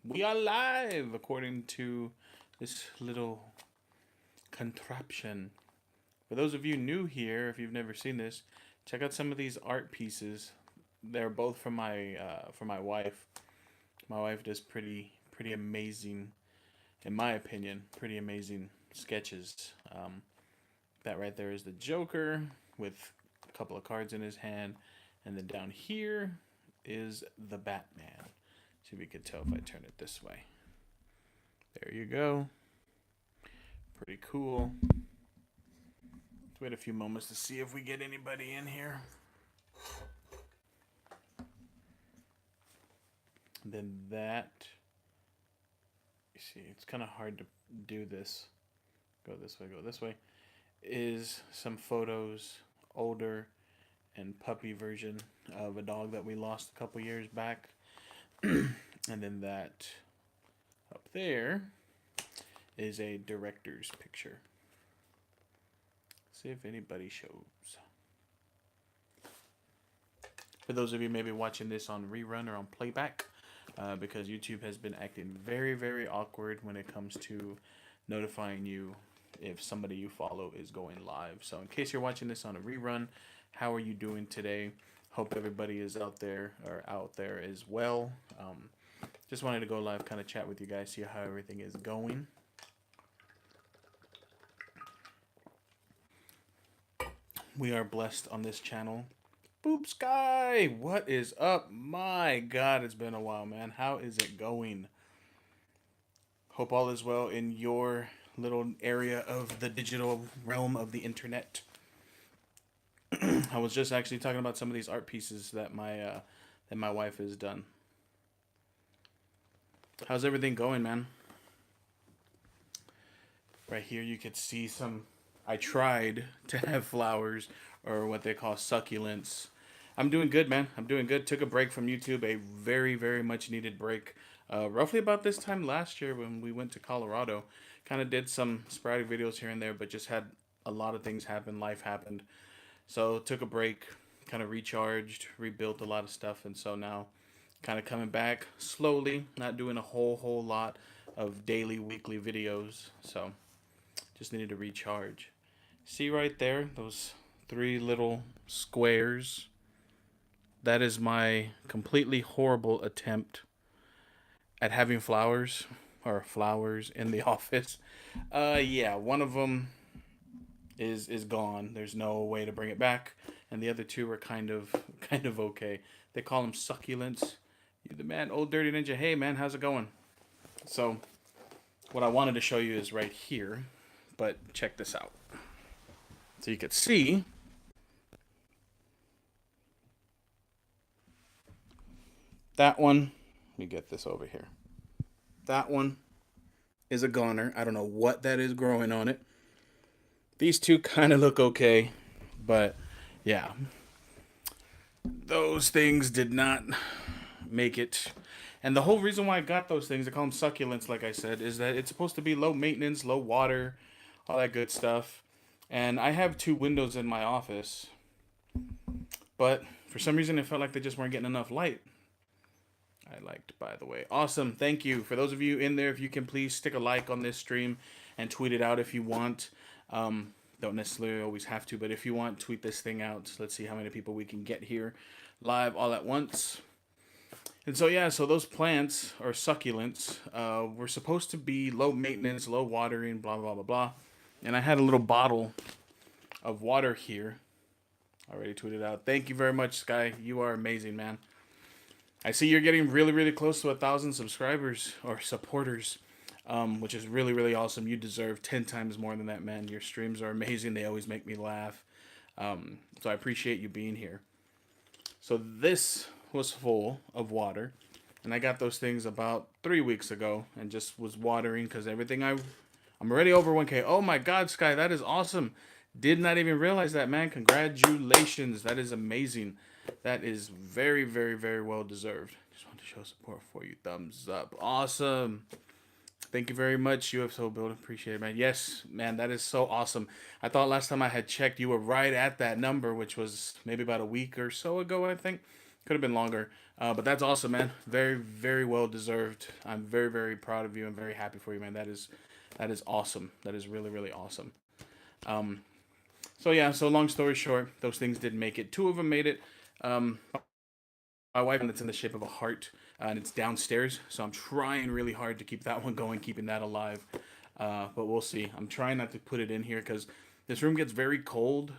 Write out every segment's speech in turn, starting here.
We are live according to this little contraption. For those of you new here, if you've never seen this, check out some of these art pieces. They're both from my wife. My wife does pretty amazing, in my opinion, pretty amazing sketches. That right there is the Joker with a couple of cards in his hand, and then down here is the Batman. See if we can tell if I turn it this way. There you go. Pretty cool. Let's wait a few moments to see if we get anybody in here. And then that, you see, it's kind of hard to do this. Go this way, is some photos, older and puppy version of a dog that we lost a couple years back. And then that up there is a director's picture. See if anybody shows. For those of you maybe watching this on rerun or on playback, because YouTube has been acting very awkward when it comes to notifying you if somebody you follow is going live. So in case you're watching this on a rerun, how are you doing today? Hope everybody is out there as well. Just wanted to go live, kind of chat with you guys, see how everything is going. We are blessed on this channel. Boop Sky, what is up? My God, it's been a while, man. How is it going? Hope all is well in your little area of the digital realm of the internet. I was just actually talking about some of these art pieces that my wife has done. How's everything going, man? Right here you could see some, I tried to have flowers, or what they call succulents. I'm doing good, man. I'm doing good. Took a break from YouTube, a very much needed break. Roughly about this time last year when we went to Colorado. Kind of did some sporadic videos here and there, but just had a lot of things happen. Life happened. So took a break, kind of recharged, rebuilt a lot of stuff, and so now kind of coming back slowly, not doing a whole lot of daily, weekly videos. So just needed to recharge. See right there, those 3 little squares? That is my completely horrible attempt at having flowers in the office. Yeah, one of them is gone. There's no way to bring it back, and the other 2 are kind of okay. They call them succulents. You the man, old dirty ninja. Hey man, how's it going? So what I wanted to show you is right here, but check this out. So you could see that one. Let me get this over here. That one is a goner. I don't know what that is growing on it. These 2 kind of look okay, but yeah, those things did not make it. And the whole reason why I got those things, I call them succulents, like I said, is that it's supposed to be low maintenance, low water, all that good stuff. And I have 2 windows in my office, but for some reason it felt like they just weren't getting enough light. I liked, by the way. Awesome. Thank you. For those of you in there, if you can please stick a like on this stream and tweet it out if you want. Don't necessarily always have to, but if you want, tweet this thing out. Let's see how many people we can get here live all at once. And so, yeah, so those plants, or succulents, were supposed to be low maintenance, low watering, blah, blah, blah, blah. And I had a little bottle of water here. Already tweeted out. Thank you very much, Sky. You are amazing, man. I see you're getting really close to 1,000 subscribers or supporters, which is really awesome. You deserve 10 times more than that, man. Your streams are amazing. They always make me laugh. So I appreciate you being here. So this was full of water, and I got those things about 3 weeks ago and just was watering because everything I'm already over 1K. Oh my God, Sky, that is awesome. Did not even realize that, man. Congratulations. That is amazing. That is very well deserved. Just want to show support for you. Thumbs up. Awesome. Thank you very much, UFO Build. Appreciate it, man. Yes, man, that is so awesome. I thought last time I had checked, you were right at that number, which was maybe about a week or so ago, I think. Could have been longer. But that's awesome, man. Very, very well deserved. I'm very, very proud of you. I'm very happy for you, man. That is awesome. That is really, really awesome. Um, so yeah. So long story short, those things didn't make it. Two of them made it. Um, my wife, and it's in the shape of a heart, and it's downstairs. So I'm trying really hard to keep that one going, keeping that alive. But we'll see. I'm trying not to put it in here because this room gets very cold.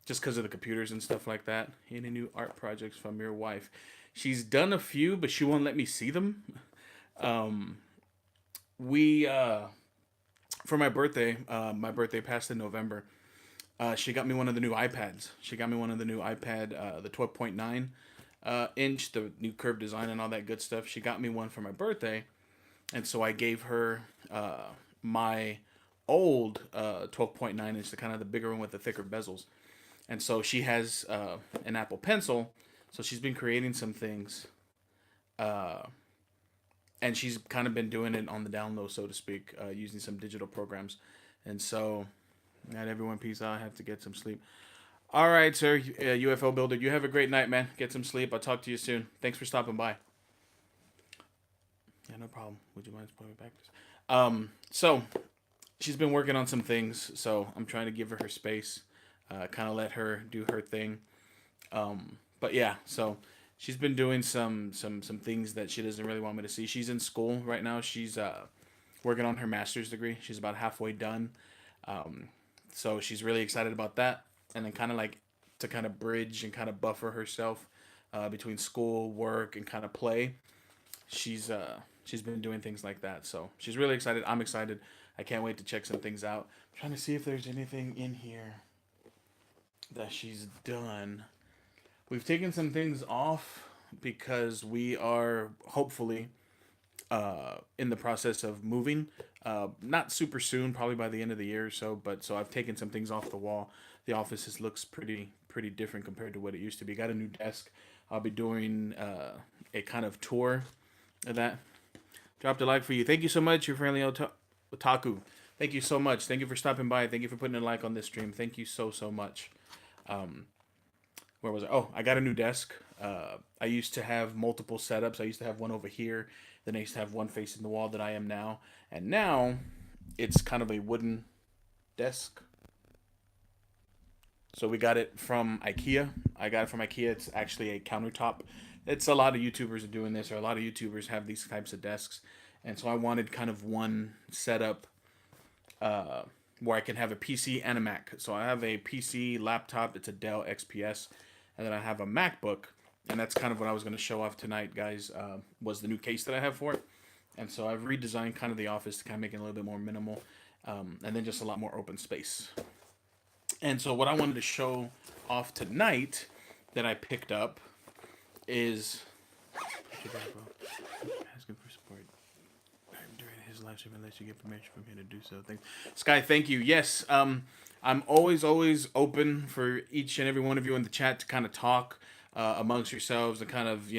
Just because of the computers and stuff like that. Any new art projects from your wife? She's done a few, but she won't let me see them. Um, we For my birthday passed in November. She got me one of the new iPads. She got me one of the new iPad, the 12.9 inch, the new curved design and all that good stuff. She got me one for my birthday, and so I gave her my old 12.9 inch, the kind of the bigger one with the thicker bezels. And so she has an Apple Pencil, so she's been creating some things, uh, and she's kind of been doing it on the down low, so to speak, using some digital programs. And so, not everyone, peace out. I have to get some sleep. All right, sir, UFO builder, you have a great night, man. Get some sleep. I'll talk to you soon. Thanks for stopping by. Yeah, no problem. Would you mind pulling me back? So she's been working on some things, so I'm trying to give her space, kind of let her do her thing. But yeah, so she's been doing some things that she doesn't really want me to see. She's in school right now. She's working on her master's degree. She's about halfway done. Um, so she's really excited about that, and then kind of like to kind of bridge and kind of buffer herself between school, work, and kind of play. She's been doing things like that. So she's really excited. I'm excited. I can't wait to check some things out. I'm trying to see if there's anything in here that she's done. We've taken some things off because we are hopefully in the process of moving. Not super soon, probably by the end of the year or so. But so I've taken some things off the wall. The office looks pretty different compared to what it used to be. Got a new desk. I'll be doing a kind of tour of that. Dropped a like for you. Thank you so much, your friendly otaku. Thank you so much. Thank you for stopping by. Thank you for putting a like on this stream. Thank you so much. Um, where was I? Oh, I got a new desk. I used to have multiple setups. I used to have one over here. Then I used to have one facing the wall that I am now. And now it's kind of a wooden desk. So we got it from IKEA. I got it from IKEA. It's actually a countertop. It's a lot of YouTubers are doing this, or a lot of YouTubers have these types of desks. And so I wanted kind of one setup uh, where I can have a PC and a Mac. So I have a PC laptop. It's a Dell XPS, and then I have a MacBook, and that's kind of what I was going to show off tonight, guys. Was the new case that I have for it, and so I've redesigned kind of the office to kind of make it a little bit more minimal, and then just a lot more open space. And so what I wanted to show off tonight that I picked up is asking for support during his live stream unless you get permission from him to do so. Thanks, Sky. Thank you. Yes, I'm always open for each and every one of you in the chat to kind of talk amongst yourselves and kind of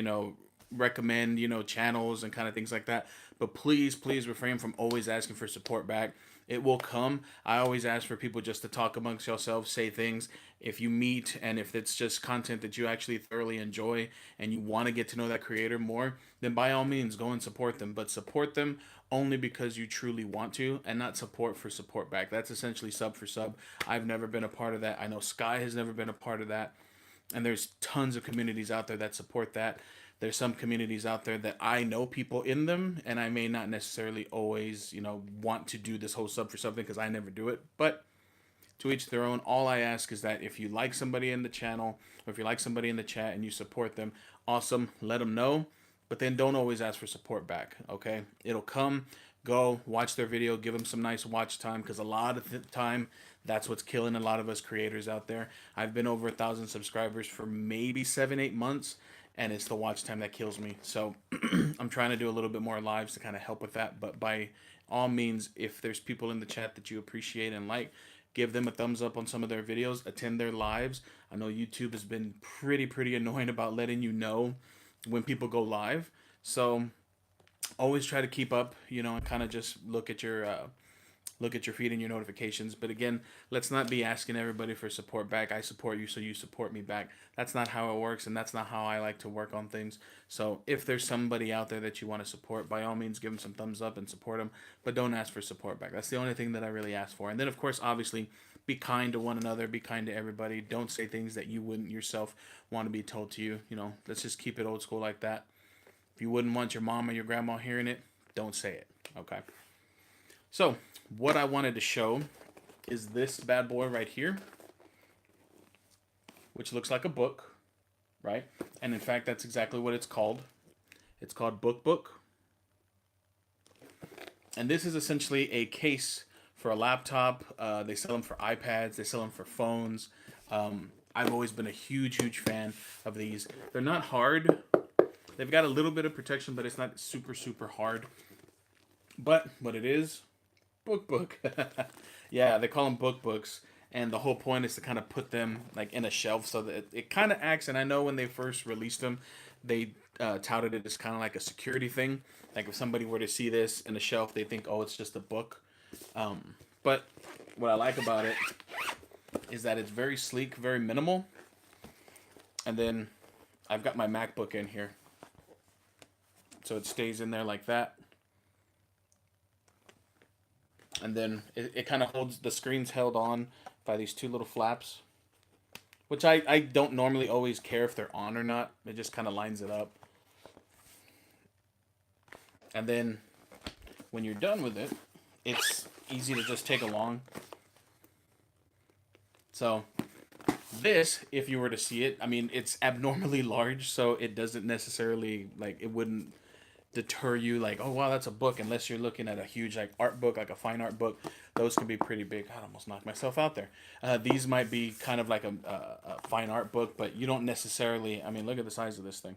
recommend channels and kind of things like that. But please refrain from always asking for support back. It will come. I always ask for people just to talk amongst yourselves, say things. If you meet and if it's just content that you actually thoroughly enjoy and you want to get to know that creator more, then by all means go and support them. But support them only because you truly want to, and not support for support back. That's essentially sub for sub. I've never been a part of that. I know Sky has never been a part of that. And there's tons of communities out there that support that. There's some communities out there that I know people in them, and I may not necessarily always, want to do this whole sub for something because I never do it. But to each their own. All I ask is that if you like somebody in the channel, or if you like somebody in the chat and you support them, awesome, let them know. But then don't always ask for support back, okay? It'll come, go, watch their video, give them some nice watch time, because a lot of the time, that's what's killing a lot of us creators out there. I've been over 1,000 subscribers for maybe 7-8 months, and it's the watch time that kills me. So I'm trying to do a little bit more lives to kind of help with that. But by all means, if there's people in the chat that you appreciate and like, give them a thumbs up on some of their videos, attend their lives. I know YouTube has been pretty annoying about letting you know when people go live. So always try to keep up, and kind of just look at your look at your feed and your notifications. But again, let's not be asking everybody for support back. I support you, so you support me back. That's not how it works, and that's not how I like to work on things. So if there's somebody out there that you want to support, by all means, give them some thumbs up and support them, but don't ask for support back. That's the only thing that I really ask for. And then, of course, obviously, be kind to one another, be kind to everybody. Don't say things that you wouldn't yourself want to be told to you. You know, let's just keep it old school like that. If you wouldn't want your mom or your grandma hearing it, don't say it, okay? So, what I wanted to show is this bad boy right here, which looks like a book, right? And in fact, that's exactly what it's called. It's called Book. And this is essentially a case for a laptop. They sell them for iPads. They sell them for phones. I've always been a huge fan of these. They're not hard. They've got a little bit of protection, but it's not super hard. But what it is, book. Yeah, they call them books. And the whole point is to kind of put them like in a shelf so that it kind of acts. And I know when they first released them, they touted it as kind of like a security thing. Like if somebody were to see this in a shelf, they think, oh, it's just a book. But what I like about it is that it's very sleek, very minimal. And then I've got my MacBook in here. So it stays in there like that. And then it kind of holds, the screen's held on by these two little flaps, which I don't normally always care if they're on or not. It just kind of lines it up. And then when you're done with it, it's easy to just take along. So this, if you were to see it, I mean, it's abnormally large, so it doesn't necessarily, like, it wouldn't deter you like, oh wow, that's a book, unless you're looking at a huge like art book, like a fine art book. Those can be pretty big. I almost knocked myself out there. These might be kind of like a fine art book, but you don't necessarily, I mean, look at the size of this thing.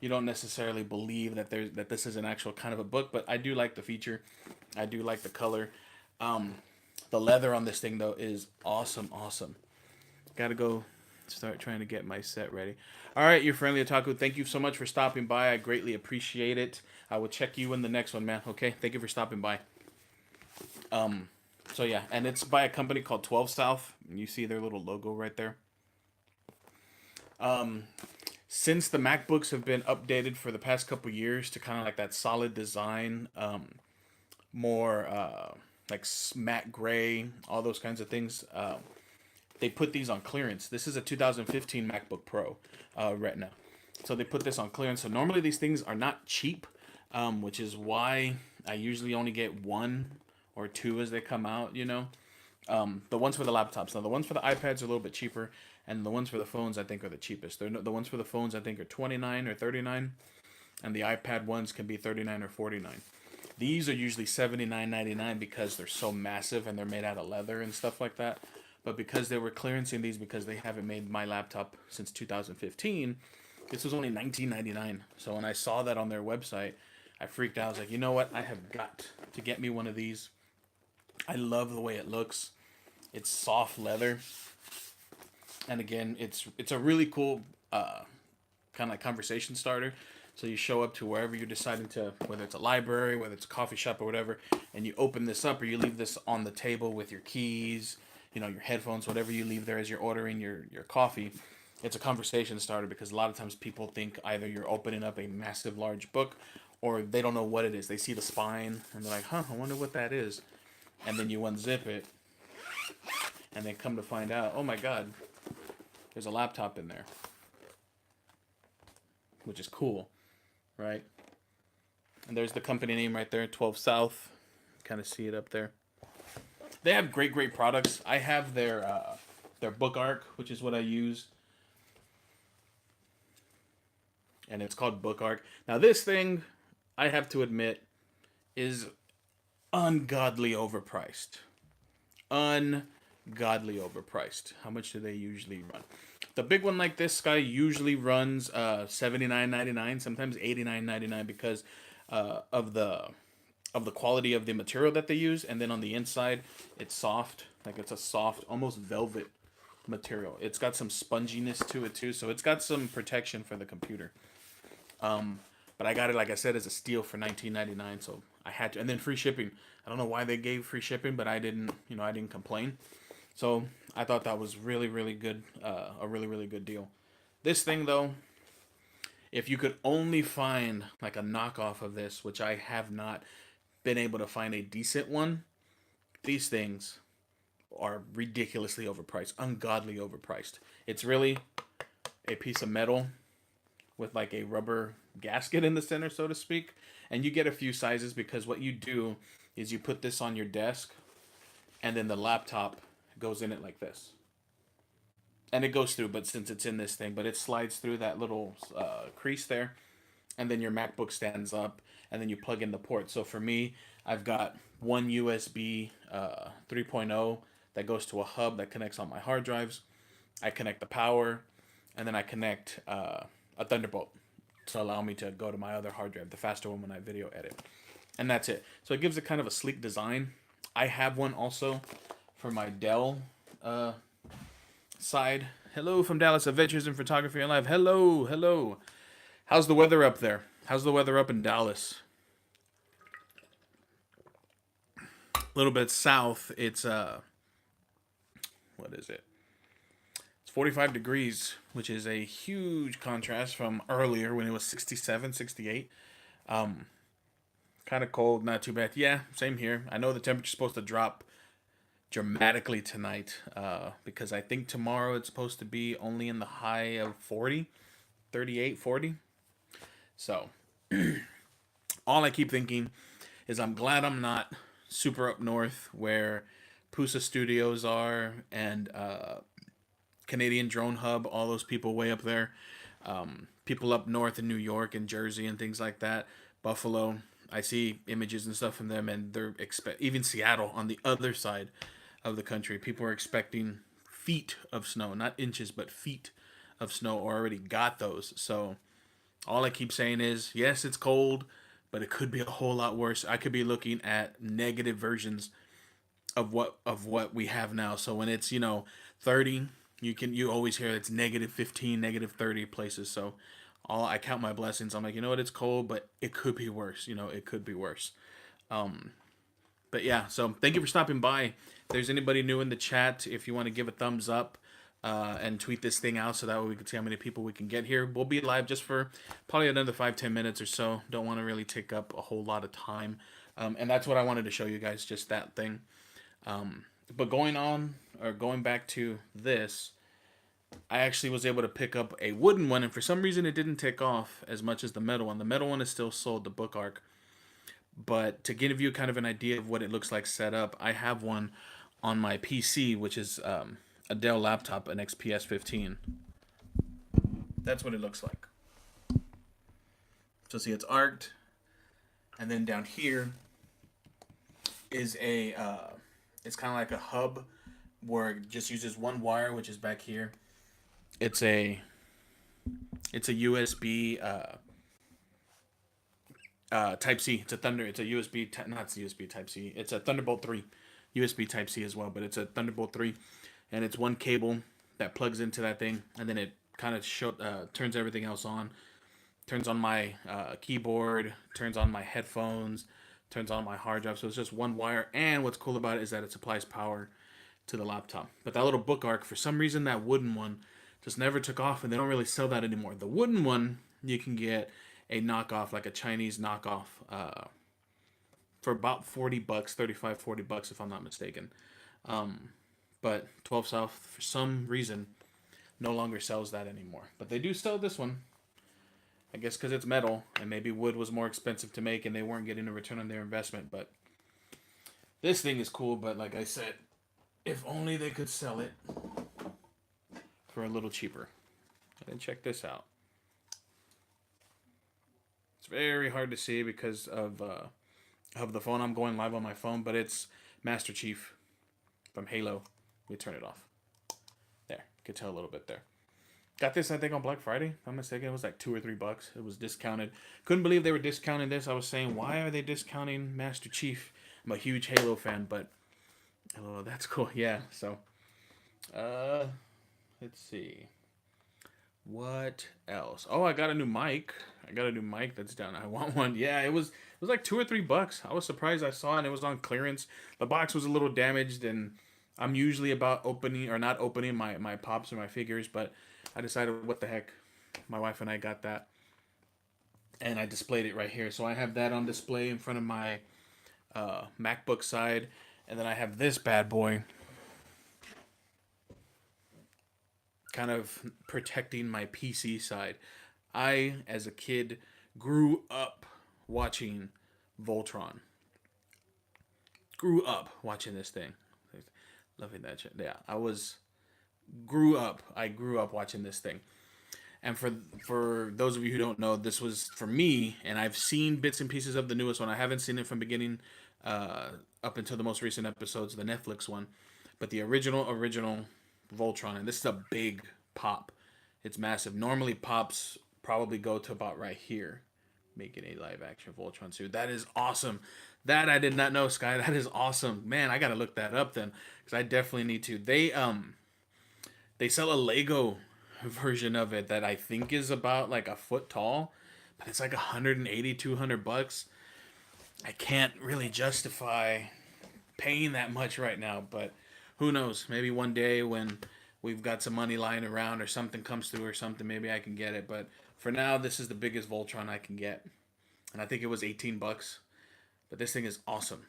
You don't necessarily believe that this is an actual kind of a book, but I do like the feature. I do like the color. The leather on this thing though is awesome. Gotta go start trying to get my set ready. All right, your friendly otaku, thank you so much for stopping by. I greatly appreciate it. I will check you in the next one, man. Okay, thank you for stopping by. So yeah, and it's by a company called 12 South. You see their little logo right there. Since the MacBooks have been updated for the past couple years to kind of like that solid design, more like matte gray, all those kinds of things, they put these on clearance. This is a 2015 MacBook Pro Retina. So they put this on clearance. So normally these things are not cheap, which is why I usually only get one or two as they come out, you know. The ones for the laptops. Now the ones for the iPads are a little bit cheaper, and the ones for the phones I think are the cheapest. The ones for the phones I think are $29 or $39, and the iPad ones can be $39 or $49. These are usually $79.99 because they're so massive and they're made out of leather and stuff like that. But because they were clearancing these because they haven't made my laptop since 2015, this was only $19.99. So when I saw that on their website, I freaked out. I was like, you know what? I have got to get me one of these. I love the way it looks. It's soft leather. And again, it's a really cool kind of like conversation starter. So you show up to wherever you're deciding to, whether it's a library, whether it's a coffee shop or whatever, and you open this up or you leave this on the table with your keys, you know, your headphones, whatever you leave there as you're ordering your coffee. It's a conversation starter because a lot of times people think either you're opening up a massive large book or they don't know what it is. They see the spine and they're like, huh, I wonder what that is. And then you unzip it and they come to find out, oh my God, there's a laptop in there, which is cool, right? And there's the company name right there, 12 South. Kind of see it up there. They have great products. I have their Book Arc, which is what I use. And it's called Book Arc. Now this thing, I have to admit, is ungodly overpriced. Ungodly overpriced. How much do they usually run? The big one like this guy usually runs $79.99, sometimes $89.99 because of the quality of the material that they use. And then on the inside, it's soft. Like it's a soft, almost velvet material. It's got some sponginess to it too, so it's got some protection for the computer. But I got it, like I said, as a steal for $19.99, so I had to. And then free shipping. I don't know why they gave free shipping, but I didn't, I didn't complain. So I thought that was really, really good, a really, really good deal. This thing, though, if you could only find like a knockoff of this, which I have not been able to find a decent one, these things are ridiculously overpriced, ungodly overpriced. It's really a piece of metal with like a rubber gasket in the center, so to speak. And you get a few sizes because what you do is you put this on your desk and then the laptop goes in it like this. And it goes through, but since it's in this thing, but it slides through that little crease there, and then your MacBook stands up, and then you plug in the port. So for me, I've got one USB 3.0 that goes to a hub that connects on my hard drives. I connect the power, and then I connect a Thunderbolt to allow me to go to my other hard drive, the faster one when I video edit. And that's it. So it gives it kind of a sleek design. I have one also for my Dell side. Hello from Dallas, Adventures in Photography Alive. Hello, hello. How's the weather up there? How's the weather up in Dallas? A little bit south, it's what is it? It's 45 degrees, which is a huge contrast from earlier when it was 67, 68. Kind of cold, not too bad. Yeah, same here. I know the temperature's supposed to drop dramatically tonight because I think tomorrow it's supposed to be only in the high of 40, 38, 40. So all I keep thinking is I'm glad I'm not super up north where Pusa Studios are and Canadian Drone Hub, all those people way up there. People up north in New York and Jersey and things like that. Buffalo, I see images and stuff from them, and they're even Seattle on the other side of the country. People are expecting feet of snow, not inches, but feet of snow, or already got those. So all I keep saying is, yes, it's cold, but it could be a whole lot worse. I could be looking at negative versions of what we have now. So when it's 30, you always hear it's negative 15, negative 30 places. So I count my blessings. I'm like, it's cold, but it could be worse. It could be worse. But yeah, so thank you for stopping by. If there's anybody new in the chat, if you want to give a thumbs up and tweet this thing out so that way we can see how many people we can get here. We'll be live just for probably another 5-10 minutes or so. Don't want to really take up a whole lot of time. And that's what I wanted to show you guys, just that thing. But going back to this, I actually was able to pick up a wooden one, and for some reason it didn't take off as much as the metal one. The metal one is still sold, the Book Arc. But to give you kind of an idea of what it looks like set up, I have one on my PC, which is a Dell laptop, an XPS 15. That's what it looks like. So see, it's arced, and then down here is it's kind of like a hub where it just uses one wire, which is back here. It's a USB Type C. It's a USB not USB Type C. It's a Thunderbolt 3 USB Type C as well, but it's a Thunderbolt 3, and it's one cable that plugs into that thing, and then it kind of turns everything else on. Turns on my keyboard, turns on my headphones, turns on my hard drive. So it's just one wire, and what's cool about it is that it supplies power to the laptop. But that little Book Arc, for some reason, that wooden one just never took off, and they don't really sell that anymore. The wooden one, you can get a knockoff, like a Chinese knockoff, for about $40, $35, $40 if I'm not mistaken. But 12 South, for some reason, no longer sells that anymore. But they do sell this one. I guess because it's metal, and maybe wood was more expensive to make, and they weren't getting a return on their investment. But this thing is cool, but like I said, if only they could sell it for a little cheaper. And then check this out. It's very hard to see because of the phone. I'm going live on my phone, but it's Master Chief from Halo. Let me turn it off. There, you can tell a little bit there. Got this, I think, on Black Friday. If I'm mistaken, it was like $2 or $3. It was discounted. Couldn't believe they were discounting this. I was saying, why are they discounting Master Chief? I'm a huge Halo fan, but oh, that's cool. Yeah, so let's see. What else? Oh, I got a new mic. I got a new mic that's down. I want one. Yeah, it was like $2 or $3. I was surprised I saw it. And it was on clearance. The box was a little damaged, and I'm usually about opening or not opening my pops or my figures, but I decided what the heck. My wife and I got that, and I displayed it right here. So I have that on display in front of my MacBook side, and then I have this bad boy kind of protecting my PC side. I, as a kid, grew up watching Voltron. Grew up watching this thing. Loving that shit. Yeah, I grew up watching this thing. And for those of you who don't know, this was for me, and I've seen bits and pieces of the newest one. I haven't seen it from beginning up until the most recent episodes, the Netflix one. But the original Voltron, and this is a big pop. It's massive. Normally pops probably go to about right here, making a live action Voltron suit. That is awesome. That I did not know, Sky. That is awesome. Man, I gotta look that up then, because I definitely need to. They sell a Lego version of it that I think is about like a foot tall, but it's like 180, $200. I can't really justify paying that much right now, but who knows? Maybe one day when we've got some money lying around or something comes through or something, maybe I can get it. But for now, this is the biggest Voltron I can get, and I think it was $18. But this thing is awesome.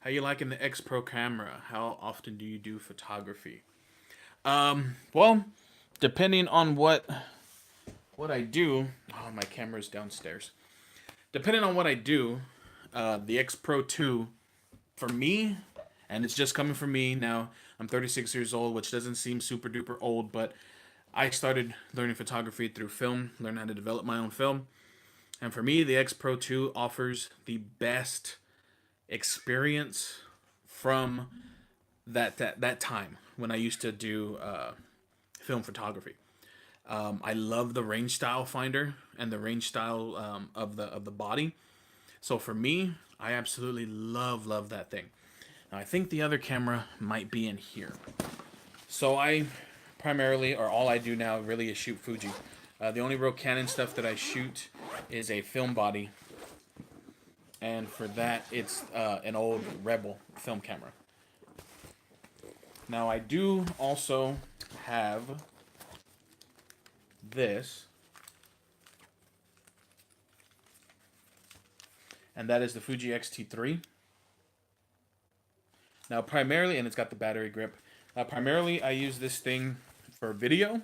How you liking the X Pro camera? How often do you do photography? Well, depending on what I do. Oh, my camera's downstairs. Depending on what I do, the X Pro 2 for me, and it's just coming from me now. I'm 36 years old, which doesn't seem super duper old, but I started learning photography through film, learn how to develop my own film. And for me, the X Pro 2 offers the best experience from that time when I used to do film photography. I love the range style finder and the range style of the body. So for me, I absolutely love that thing. Now I think the other camera might be in here. So I primarily, or all I do now really is shoot Fuji. The only real Canon stuff that I shoot is a film body, and for that it's an old Rebel film camera. Now I do also have this, and that is the Fuji X-T3. Now primarily, and it's got the battery grip. Primarily I use this thing for video,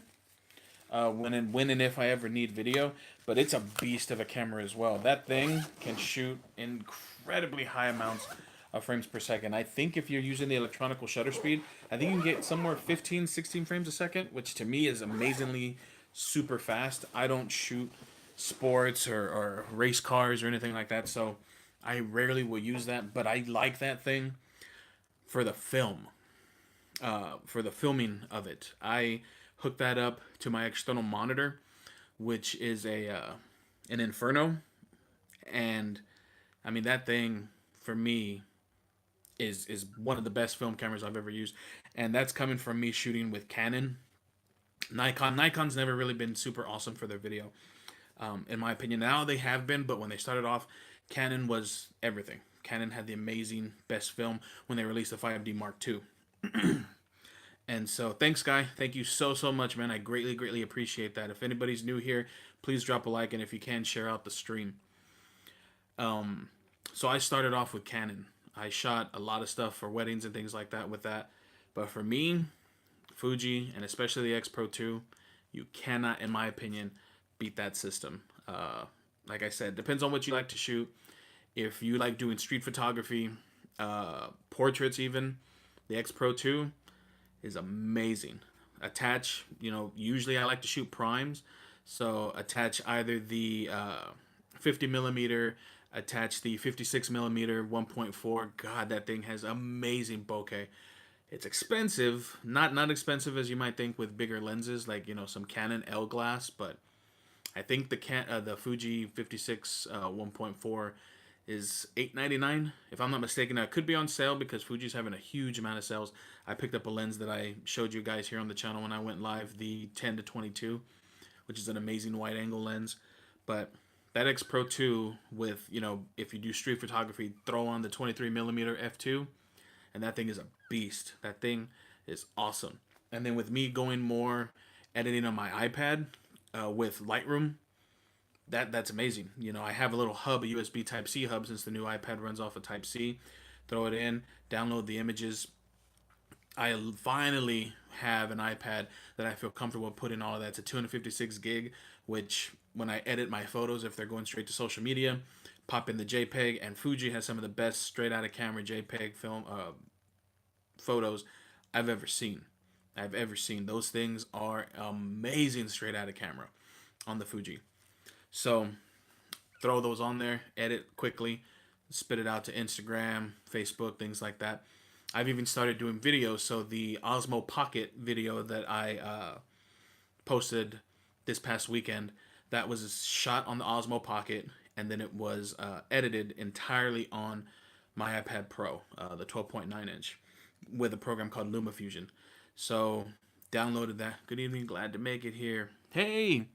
when and if I ever need video, but it's a beast of a camera as well. That thing can shoot incredibly high amounts of frames per second. I think if you're using the electronical shutter speed, I think you can get somewhere 15, 16 frames a second, which to me is amazingly super fast. I don't shoot sports or race cars or anything like that, so I rarely will use that, but I like that thing for the film, for the filming of it. I hook that up to my external monitor, which is an Inferno, and I mean that thing for me is one of the best film cameras I've ever used, and that's coming from me shooting with Canon. Nikon's never really been super awesome for their video, in my opinion. Now they have been, but when they started off, Canon was everything. Canon had the amazing best film when they released the 5D Mark II. And so thanks, Guy. Thank you so much, man. I greatly appreciate that. If anybody's new here, please drop a like, and if you can, share out the stream. So I started off with Canon. I shot a lot of stuff for weddings and things like that with that. But for me, Fuji, and especially the X Pro 2, you cannot, in my opinion, beat that system. Like I said, depends on what you like to shoot. If you like doing street photography, portraits even, the X Pro 2 is amazing. Attach, usually I like to shoot primes, so attach either the 50 millimeter, attach the 56 millimeter 1.4. God, that thing has amazing bokeh. It's expensive, not expensive as you might think with bigger lenses like some Canon L glass, but I think the Fuji 56 1.4 is $8.99 if I'm not mistaken. Now, it could be on sale because Fuji's having a huge amount of sales. I picked up a lens that I showed you guys here on the channel when I went live, the 10-22, which is an amazing wide angle lens. But that X Pro 2 with, you know, if you do street photography, throw on the 23mm f2, and that thing is a beast. That thing is awesome. And then with me going more editing on my iPad with Lightroom, that's amazing. You know, I have a little hub, a USB Type-C hub, since the new iPad runs off of Type-C. Throw it in, download the images. I finally have an iPad that I feel comfortable putting all of that. It's a 256 gig, which when I edit my photos, if they're going straight to social media, pop in the JPEG. And Fuji has some of the best straight out of camera JPEG film photos I've ever seen. Those things are amazing straight out of camera on the Fuji. So throw those on there, edit quickly, spit it out to Instagram, Facebook, things like that. I've even started doing videos. So the Osmo Pocket video that I posted this past weekend, that was shot on the Osmo Pocket, and then it was edited entirely on my iPad Pro, the 12.9 inch, with a program called LumaFusion. So downloaded that. Good evening, glad to make it here. Hey,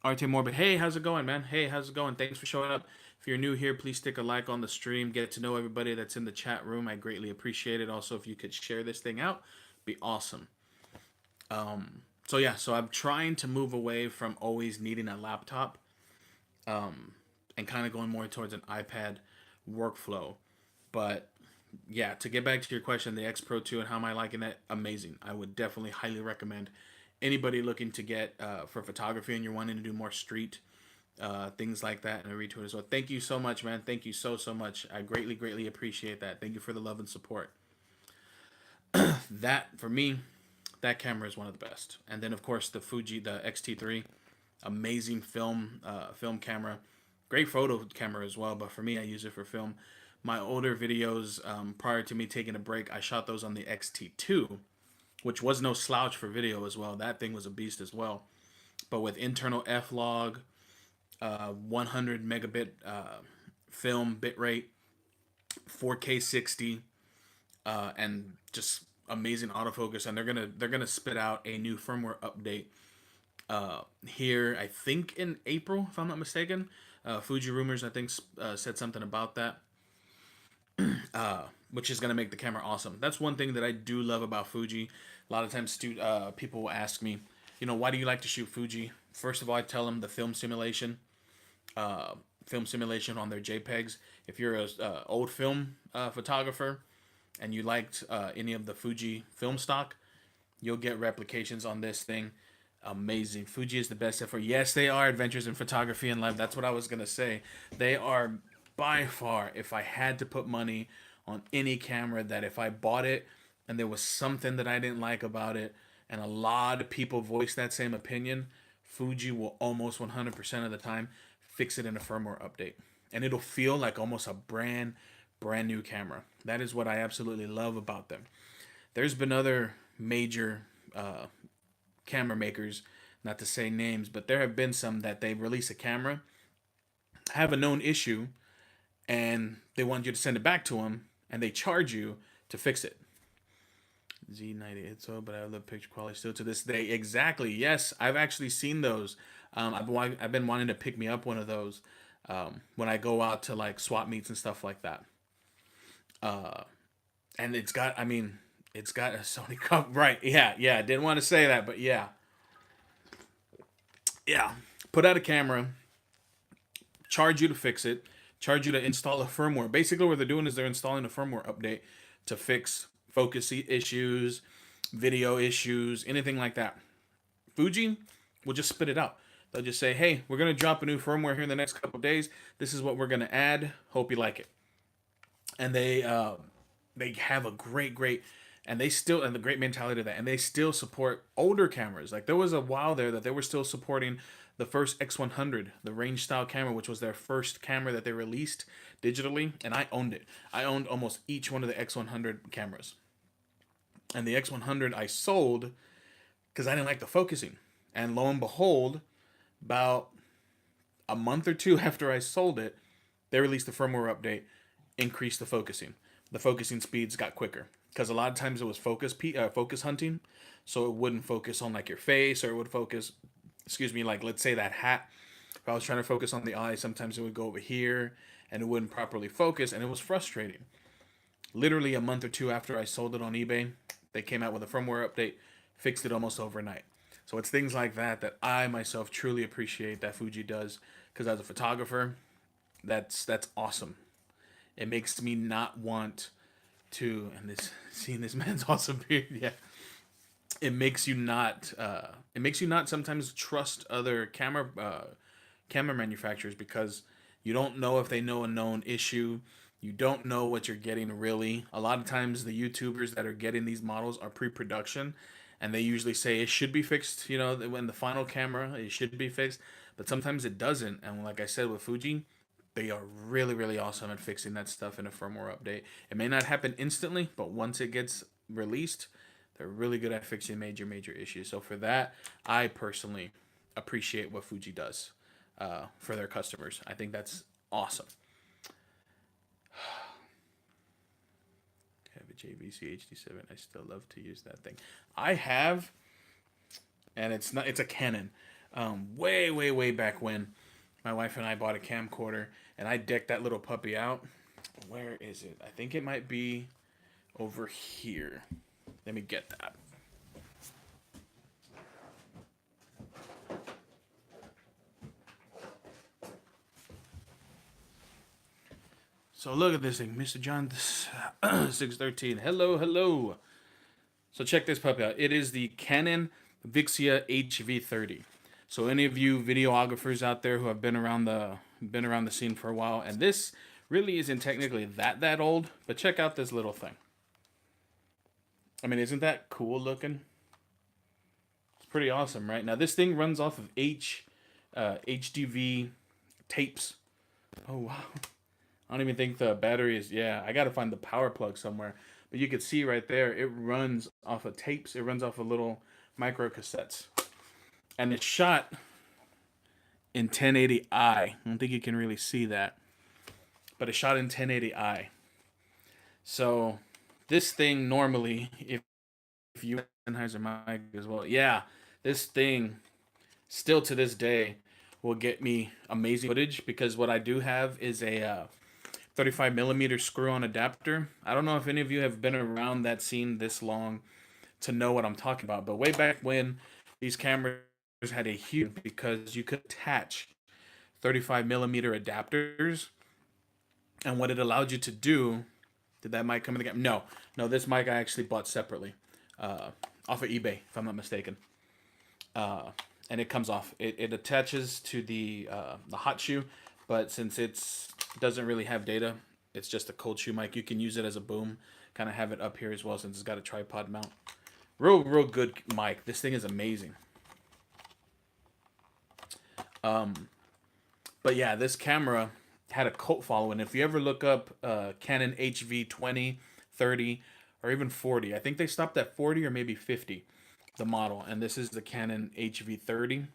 RT Morbid. Hey, how's it going, man? Hey, how's it going? Thanks for showing up. If you're new here, please stick a like on the stream. Get to know everybody that's in the chat room. I greatly appreciate it. Also, if you could share this thing out, be awesome. So yeah, so I'm trying to move away from always needing a laptop, and kind of going more towards an iPad workflow. But yeah, to get back to your question, the X Pro 2 and how am I liking it? Amazing. I would definitely highly recommend anybody looking to get for photography and you're wanting to do more street things like that, and a retweet as well. Thank you so much, man. Thank you so much. I greatly appreciate that. Thank you for the love and support. That for me, that camera is one of the best. And then of course the Fuji, the X-T3, amazing film camera, great photo camera as well. But for me, I use it for film. My older videos, prior to me taking a break, I shot those on the X-T2, which was no slouch for video as well. That thing was a beast as well. But with internal F-Log, 100 megabit film bitrate, 4K 60, and just amazing autofocus. And they're gonna spit out a new firmware update here, I think in April, if I'm not mistaken. Fuji Rumors, I think, said something about that. Which is going to make the camera awesome. That's one thing that I do love about Fuji. A lot of times people will ask me, you know, why do you like to shoot Fuji? First of all, I tell them the film simulation on their JPEGs. If you're a old film photographer and you liked any of the Fuji film stock, you'll get replications on this thing. Amazing. Fuji is the best ever. Yes, they are adventures in photography and life. That's what I was going to say. They are by far, if I had to put money on any camera, that if I bought it and there was something that I didn't like about it, and a lot of people voice that same opinion, Fuji will almost 100% of the time fix it in a firmware update. And it'll feel like almost a brand new camera. That is what I absolutely love about them. There's been other major camera makers, not to say names, but there have been some that they release a camera, have a known issue, and they want you to send it back to them, and they charge you to fix it. Z98, so, but I love picture quality still to this day. Exactly. Yes, I've actually seen those. I've been wanting to pick me up one of those when I go out to like swap meets and stuff like that. And it's got a Sony cover, right? Yeah. I didn't want to say that, but yeah. Put out a camera, charge you to fix it, charge you to install a firmware. Basically, what they're doing is they're installing a firmware update to fix focus issues, video issues, anything like that. Fuji will just spit it out. They'll just say, hey, we're going to drop a new firmware here in the next couple of days. This is what we're going to add. Hope you like it. And they have a great, and the great mentality of that. And they still support older cameras. Like there was a while there that they were still supporting the first X100, the range style camera, which was their first camera that they released digitally. And I owned it. I owned almost each one of the X100 cameras. And the X100 I sold because I didn't like the focusing. And lo and behold, about a month or two after I sold it, They released the firmware update, increased the focusing. The focusing speeds got quicker because a lot of times it was focus hunting, so it wouldn't focus on like your face, or it would focus, excuse me, like let's say that hat. If I was trying to focus on the eye, sometimes it would go over here and it wouldn't properly focus, and it was frustrating. Literally a month or two after I sold it on eBay, they came out with a firmware update, fixed it almost overnight. So it's things like that that I myself truly appreciate that Fuji does, because as a photographer, that's awesome. It makes me not want to, and this seeing this man's awesome beard, yeah. It makes you not sometimes trust other camera manufacturers, because you don't know if they know a known issue. You don't know what you're getting really. A lot of times the YouTubers that are getting these models are pre-production, and they usually say it should be fixed, you know, when the final camera, it should be fixed, but sometimes it doesn't. And like I said with Fuji, they are really, really awesome at fixing that stuff in a firmware update. It may not happen instantly, but once it gets released, they're really good at fixing major issues. So for that, I personally appreciate what Fuji does for their customers. I think that's awesome. I have a JVC HD7. I still love to use that thing. I have, and it's a Canon. Way back when my wife and I bought a camcorder, and I decked that little puppy out. Where is it? I think it might be over here. Let me get that. So look at this thing, Mr. John 613. Hello. So check this puppy out. It is the Canon Vixia HV30. So any of you videographers out there who have been around the scene for a while, and this really isn't technically that old, but check out this little thing. I mean, isn't that cool looking? It's pretty awesome, right? Now this thing runs off of HDV tapes. Oh wow. I don't even think the battery is, yeah, I got to find the power plug somewhere. But you can see right there, it runs off of tapes. It runs off of little micro cassettes. And it's shot in 1080i. I don't think you can really see that. But it's shot in 1080i. So this thing normally, if you Sennheiser mic as well, yeah, this thing still to this day will get me amazing footage, because what I do have is a 35 millimeter screw-on adapter. I don't know if any of you have been around that scene this long to know what I'm talking about, but way back when, these cameras had a huge, because you could attach 35 millimeter adapters, and what it allowed you to do. Did that mic come in the game? No, this mic I actually bought separately off of eBay, if I'm not mistaken. And it comes off. It attaches to the hot shoe, but since it doesn't really have data, it's just a cold shoe mic. You can use it as a boom, kind of have it up here as well, since it's got a tripod mount. Real good mic. This thing is amazing. But yeah, this camera had a cult following. If you ever look up Canon HV20, 30, or even 40, I think they stopped at 40 or maybe 50, the model. And this is the Canon HV30.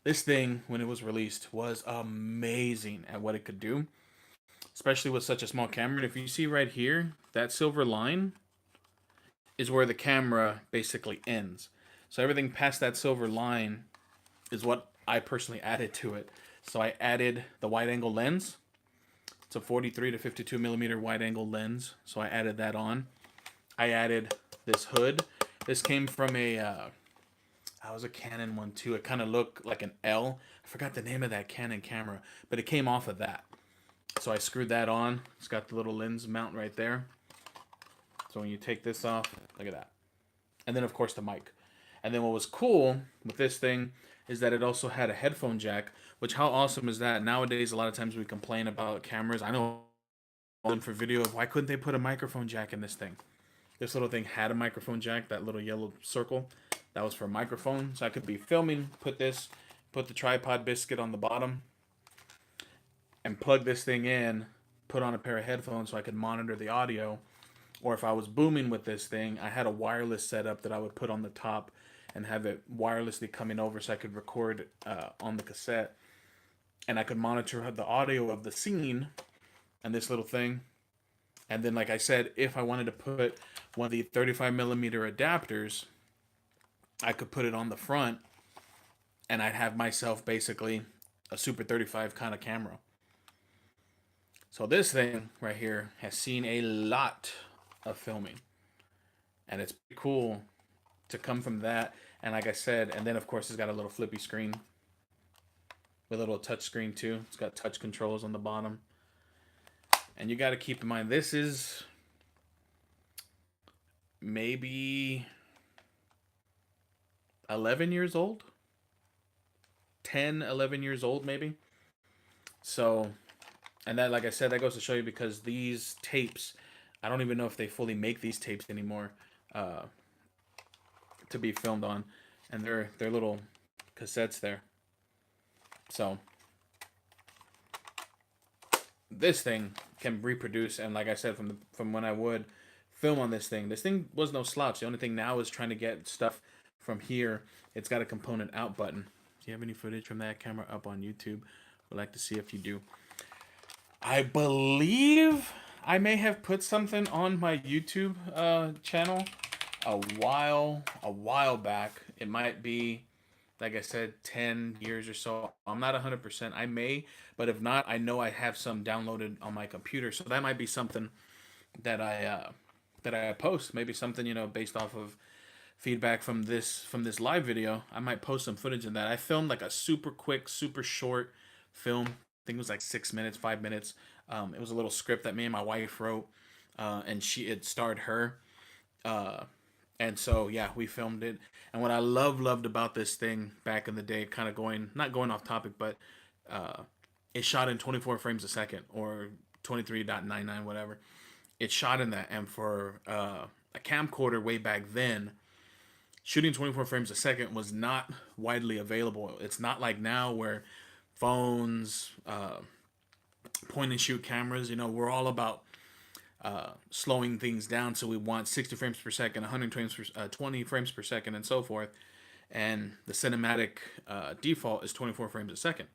This thing, when it was released, was amazing at what it could do, especially with such a small camera. And if you see right here, that silver line is where the camera basically ends. So everything past that silver line is what I personally added to it. So I added the wide angle lens. It's a 43 to 52 millimeter wide angle lens. So I added that on. I added this hood. This came from I was a Canon one too. It kind of looked like an L. I forgot the name of that Canon camera, but it came off of that. So I screwed that on. It's got the little lens mount right there. So when you take this off, look at that. And then of course the mic. And then what was cool with this thing is that it also had a headphone jack, which how awesome is that? Nowadays, a lot of times we complain about cameras. I know for video of why couldn't they put a microphone jack in this thing? This little thing had a microphone jack, that little yellow circle. That was for a microphone. So I could be filming, put the tripod biscuit on the bottom, and plug this thing in, put on a pair of headphones so I could monitor the audio. Or if I was booming with this thing, I had a wireless setup that I would put on the top and have it wirelessly coming over so I could record on the cassette. and I could monitor the audio of the scene and this little thing. And then, like I said, if I wanted to put one of the 35 millimeter adapters, I could put it on the front, and I'd have myself basically a Super 35 kind of camera. So this thing right here has seen a lot of filming, and it's pretty cool to come from that. And like I said, and then of course it's got a little flippy screen with a little touch screen too. It's got touch controls on the bottom. And you got to keep in mind, this is maybe 11 years old. 10, 11 years old maybe. So, and that, like I said, that goes to show you, because these tapes, I don't even know if they fully make these tapes anymore to be filmed on. And they're little cassettes there. So this thing can reproduce, and like I said, from when I would film on this thing was no slouch. The only thing now is trying to get stuff from here. It's got a component out button. Do you have any footage from that camera up on YouTube? Would like to see if you do. I believe I may have put something on my YouTube channel a while back. It might be, like I said, 10 years or so. I'm not 100%. I may, but if not, I know I have some downloaded on my computer. So that might be something that I post. Maybe something, based off of feedback from this live video. I might post some footage of that. I filmed like a super quick, super short film. I think it was like 6 minutes, 5 minutes. It was a little script that me and my wife wrote, and it starred her. And so, yeah, we filmed it. And what I loved about this thing back in the day, kind of not going off topic, but it shot in 24 frames a second, or 23.99, whatever. It shot in that. And for a camcorder way back then, shooting 24 frames a second was not widely available. It's not like now where phones, point and shoot cameras, we're all about slowing things down. So we want 60 frames per second, 120 frames per second, and so forth. And the cinematic default is 24 frames a second,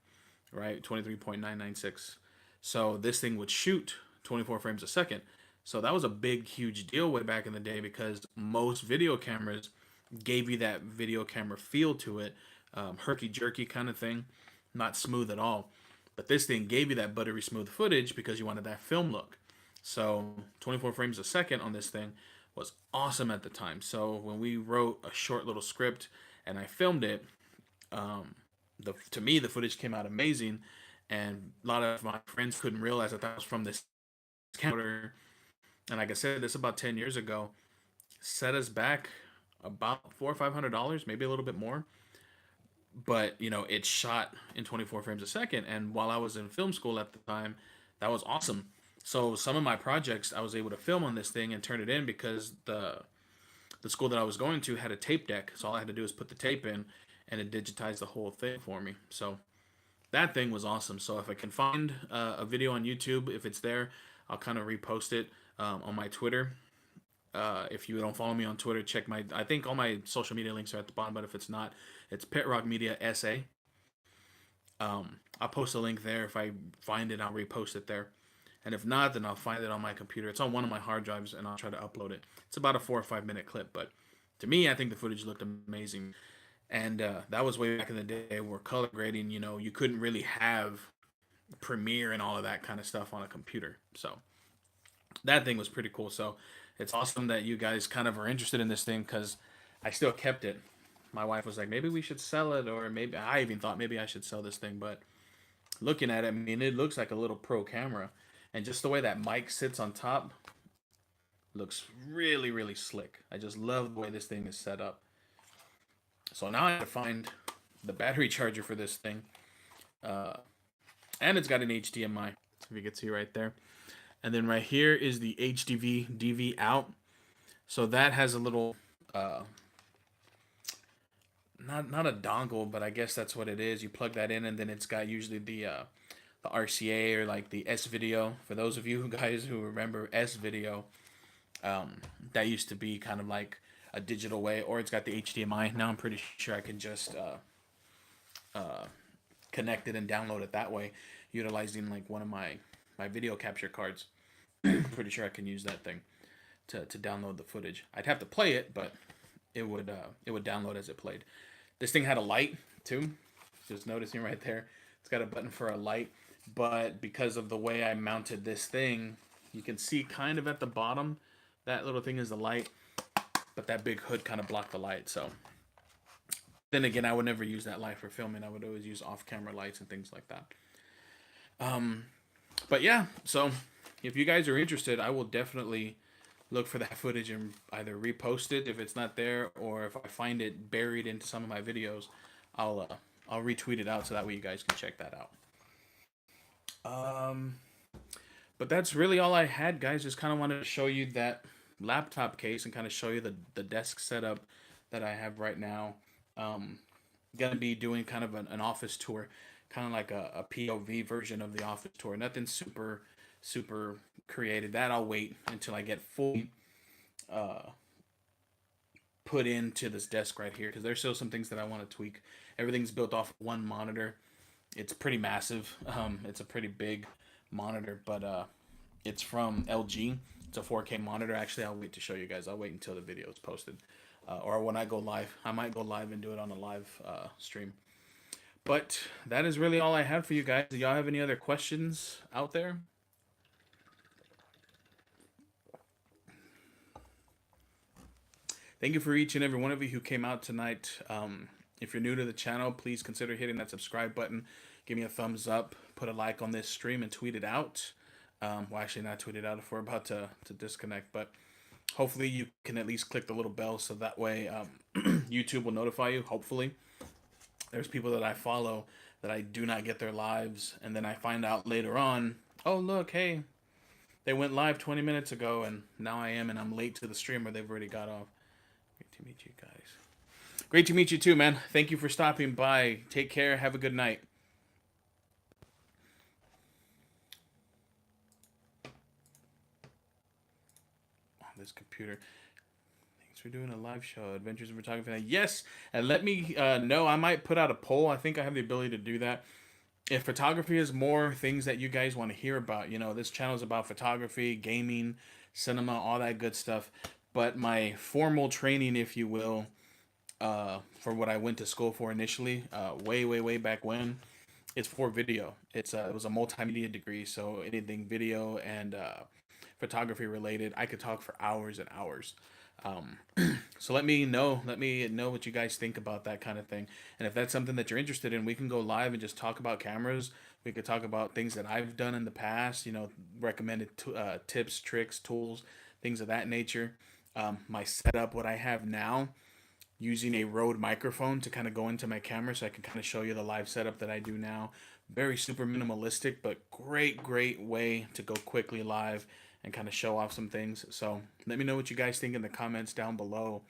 right? 23.996. So this thing would shoot 24 frames a second. So that was a big, huge deal way back in the day, because most video cameras gave you that video camera feel to it, herky-jerky kind of thing, not smooth at all. But this thing gave you that buttery smooth footage because you wanted that film look. So 24 frames a second on this thing was awesome at the time. So when we wrote a short little script and I filmed it, to me the footage came out amazing, and a lot of my friends couldn't realize that was from this camera. And like I said, this about 10 years ago set us back about $400 or $500, maybe a little bit more. But it shot in 24 frames a second, and while I was in film school at the time, that was awesome. So some of my projects I was able to film on this thing and turn it in, because the school that I was going to had a tape deck. So all I had to do was put the tape in, and it digitized the whole thing for me. So that thing was awesome. So if I can find a video on YouTube, if it's there, I'll kind of repost it on my Twitter. If you don't follow me on Twitter, check I think all my social media links are at the bottom, but if it's not, it's PetRockMedia SA. I'll post a link there. If I find it, I'll repost it there. And if not, then I'll find it on my computer. It's on one of my hard drives, and I'll try to upload it. It's about a 4 or 5 minute clip, but to me, I think the footage looked amazing. And that was way back in the day where color grading, you couldn't really have Premiere and all of that kind of stuff on a computer. So that thing was pretty cool. So it's awesome that you guys kind of are interested in this thing, because I still kept it. My wife was like, maybe we should sell it, or maybe I even thought maybe I should sell this thing. But looking at it, I mean, it looks like a little pro camera. And just the way that mic sits on top looks really, really slick. I just love the way this thing is set up. So now I have to find the battery charger for this thing. And it's got an HDMI, if you can see right there. And then right here is the HDV DV out. So that has a little, not a dongle, but I guess that's what it is. You plug that in, and then it's got usually the RCA, or like the S video. For those of you guys who remember S video, that used to be kind of like a digital way, or it's got the HDMI. Now I'm pretty sure I can just connect it and download it that way, utilizing like one of my video capture cards. Pretty sure I can use that thing to download the footage. I'd have to play it, but it would download as it played. This thing had a light too. Just noticing right there, it's got a button for a light. But because of the way I mounted this thing, you can see kind of at the bottom, that little thing is the light, but that big hood kind of blocked the light. So then again, I would never use that light for filming. I would always use off-camera lights and things like that. But yeah, so if you guys are interested, I will definitely look for that footage and either repost it if it's not there, or if I find it buried into some of my videos, I'll retweet it out so that way you guys can check that out. But that's really all I had, guys. Just kind of wanted to show you that laptop case and kind of show you the desk setup that I have right now. Gonna be doing kind of an office tour, kind of like a POV version of the office tour. Nothing super creative. That I'll wait until I get fully put into this desk right here, because there's still some things that I want to tweak. Everything's built off one monitor. It's pretty massive. It's a pretty big monitor, but it's from LG. It's a 4K monitor. Actually, I'll wait to show you guys. I'll wait until the video is posted, or when I go live. I might go live and do it on a live stream. But that is really all I have for you guys. Do y'all have any other questions out there? Thank you for each and every one of you who came out tonight. If you're new to the channel, please consider hitting that subscribe button. Give me a thumbs up. Put a like on this stream and tweet it out. Well, actually, not tweet it out if we're about to disconnect. But hopefully you can at least click the little bell so that way YouTube will notify you, hopefully. There's people that I follow that I do not get their lives. And then I find out later on, oh, look, hey, they went live 20 minutes ago. And now I am, and I'm late to the stream or they've already got off. Great to meet you guys. Great to meet you too, man. Thank you for stopping by. Take care. Have a good night. Oh, this computer. Thanks for doing a live show. Adventures in Photography. Yes, and let me know. I might put out a poll. I think I have the ability to do that. If photography is more things that you guys want to hear about, this channel is about photography, gaming, cinema, all that good stuff. But my formal training, if you will, for what I went to school for initially, way back when, it's for video. It was a multimedia degree, so anything video and photography related, I could talk for hours and hours. So let me know what you guys think about that kind of thing, and if that's something that you're interested in, we can go live and just talk about cameras. We could talk about things that I've done in the past, recommended tips, tricks, tools, things of that nature. My setup, what I have now, using a Rode microphone to kind of go into my camera so I can kind of show you the live setup that I do now. Very super minimalistic, but great way to go quickly live and kind of show off some things. So let me know what you guys think in the comments down below,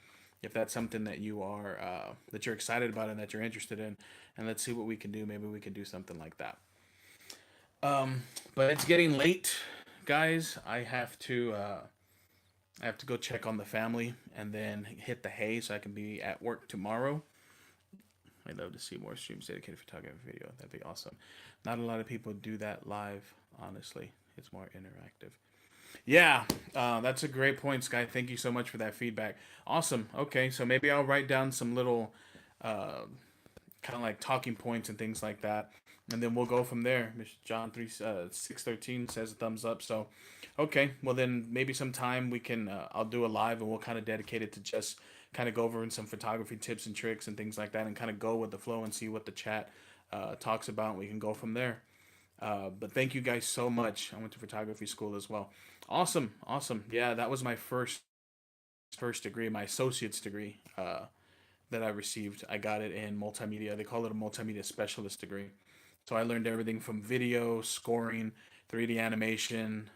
if that's something that you are that you're excited about and that you're interested in, and let's see what we can do. Maybe we can do something like that. But it's getting late, guys. I have to go check on the family and then hit the hay so I can be at work tomorrow. I'd love to see more streams dedicated to photography video. That'd be awesome. Not a lot of people do that live, honestly. It's more interactive. Yeah, that's a great point, Sky. Thank you so much for that feedback. Awesome. Okay, so maybe I'll write down some little kind of like talking points and things like that, and then we'll go from there. Mr. John 613 says a thumbs up. So, okay, well then maybe sometime we can I'll do a live and we'll kind of dedicate it to just kind of go over in some photography tips and tricks and things like that, and kind of go with the flow and see what the chat talks about. And we can go from there. But thank you guys so much. I went to photography school as well. Awesome. Yeah, that was my first degree, my associate's degree that I received. I got it in multimedia. They call it a multimedia specialist degree. So I learned everything from video, scoring, 3D animation,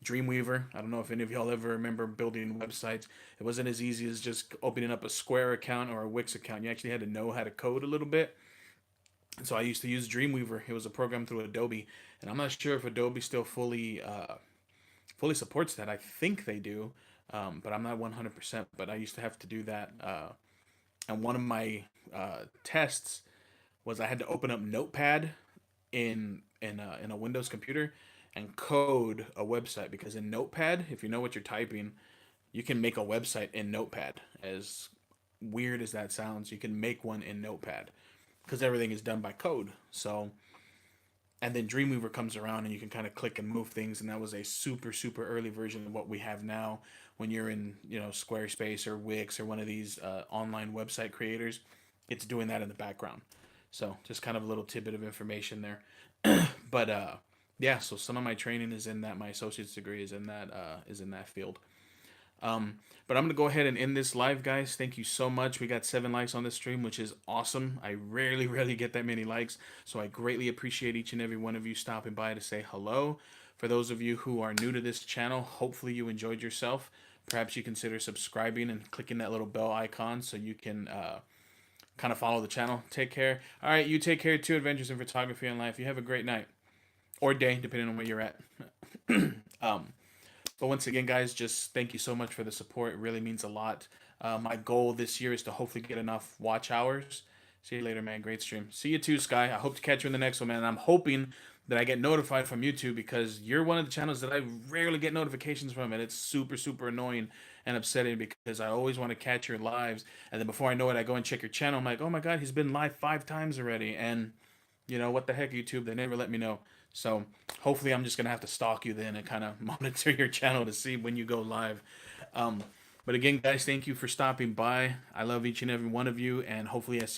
Dreamweaver. I don't know if any of y'all ever remember building websites. It wasn't as easy as just opening up a Square account or a Wix account. You actually had to know how to code a little bit. So I used to use Dreamweaver. It was a program through Adobe, and I'm not sure if Adobe still fully supports that. I think they do, but I'm not 100%. But I used to have to do that, and one of my tests was I had to open up Notepad in a Windows computer and code a website, because in Notepad, if you know what you're typing, you can make a website in Notepad. As weird as that sounds, you can make one in Notepad because everything is done by code. So, and then Dreamweaver comes around and you can kind of click and move things, and that was a super early version of what we have now. When you're in, Squarespace or Wix or one of these online website creators, it's doing that in the background. So just kind of a little tidbit of information there. But yeah, so some of my training is in that. My associate's degree is in that field. But I'm gonna go ahead and end this live, guys. Thank you so much. We got 7 likes on this stream, which is awesome. I rarely get that many likes, so I greatly appreciate each and every one of you stopping by to say hello. For those of you who are new to this channel, hopefully you enjoyed yourself. Perhaps you consider subscribing and clicking that little bell icon so you can kind of follow the channel. Take care. All right, you take care too. Adventures in photography and life. You have a great night or day, depending on where you're at. um, but once again, guys, just thank you so much for the support. It really means a lot. My goal this year is to hopefully get enough watch hours. See you later, man. Great stream. See you too, Sky. I hope to catch you in the next one, man. And I'm hoping that I get notified from YouTube, because you're one of the channels that I rarely get notifications from, and it's super annoying and upsetting, because I always want to catch your lives, and then before I know it, I go and check your channel. I'm like, oh my god, he's been live 5 times already, and what the heck, YouTube? They never let me know. So hopefully I'm just gonna have to stalk you then and kind of monitor your channel to see when you go live. Um, but again, guys, thank you for stopping by. I love each and every one of you, and hopefully I see